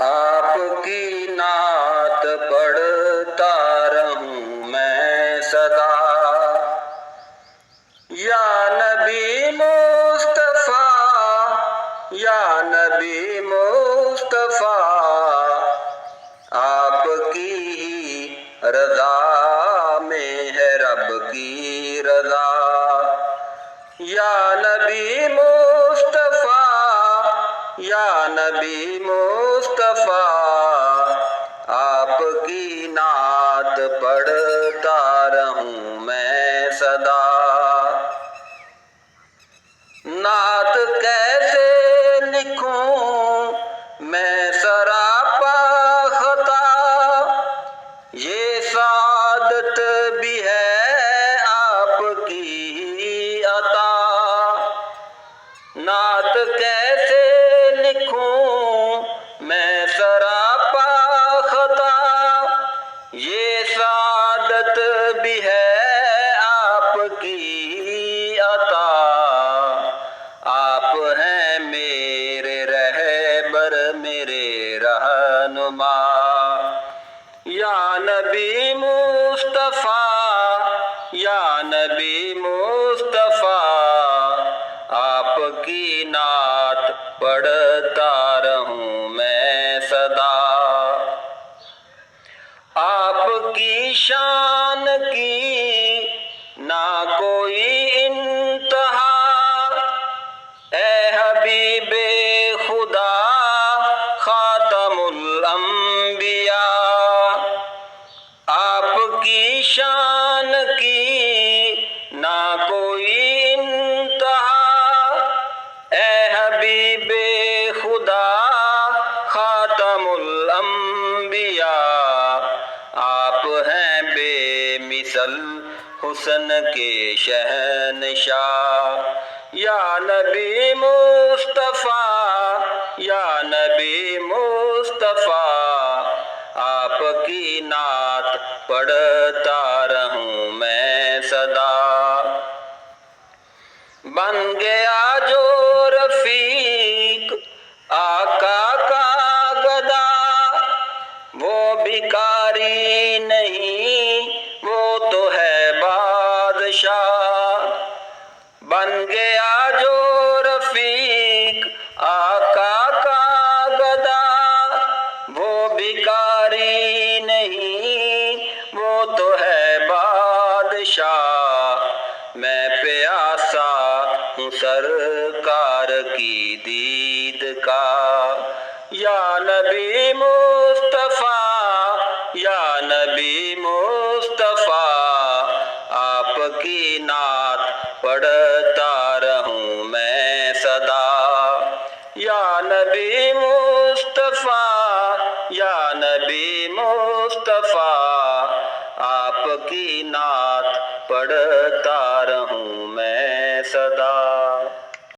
آپ کی نعت پڑھتا رہوں میں سدا، یا نبی مصطفیٰ، یا نبی مصطفیٰ، آپ کی ہی رضا میں ہے رب کی رضا، یا نبی مصطفیٰ، یا نبی مصطفیٰ، آپ کی نعت پڑھتا رہوں میں سدا۔ نعت کیسے لکھوں میں سراپا خطا، یہ سعادت بھی ہے آپ کی عطا۔ نعت کیسے لکھوں میں سراپا خطا، یہ سعادت بھی ہے آپ کی عطا۔ آپ ہیں میرے رہبر، میرے رہنما، یا نبی مصطفیٰ، یا نبی مصطفیٰ، آپ کی نعت پڑھتا رہوں میں سدا۔ آپ کی شان کی نہ کوئی انتہا، اے حبیب خدا خاتم الانبیاء۔ آپ کی شان کی نہ کوئی انتہا، اے حبیب خدا خاتم الانبیاء۔ آپ ہیں بے مثل حسن کے شہنشاہ، یا نبی مصطفیٰ، یا نبی مصطفیٰ، آپ کی نعت پڑھتا رہوں میں سدا۔ بن گیا جو رفیق آقا کا گدا، وہ بھکاری نہیں وہ تو ہے بادشاہ۔ بن گیا جو رفیق آقا کا گدا، وہ بھکاری نہیں وہ تو ہے بادشاہ۔ میں پیاسا ہوں سرکار کی دید کا، یا نبی مصطفیٰ، یا نبی مصطفیٰ، آپ کی نعت پڑھتا رہوں میں سدا۔ یا نبی مصطفیٰ، یا نبی مصطفیٰ، آپ کی نعت پڑھتا رہوں میں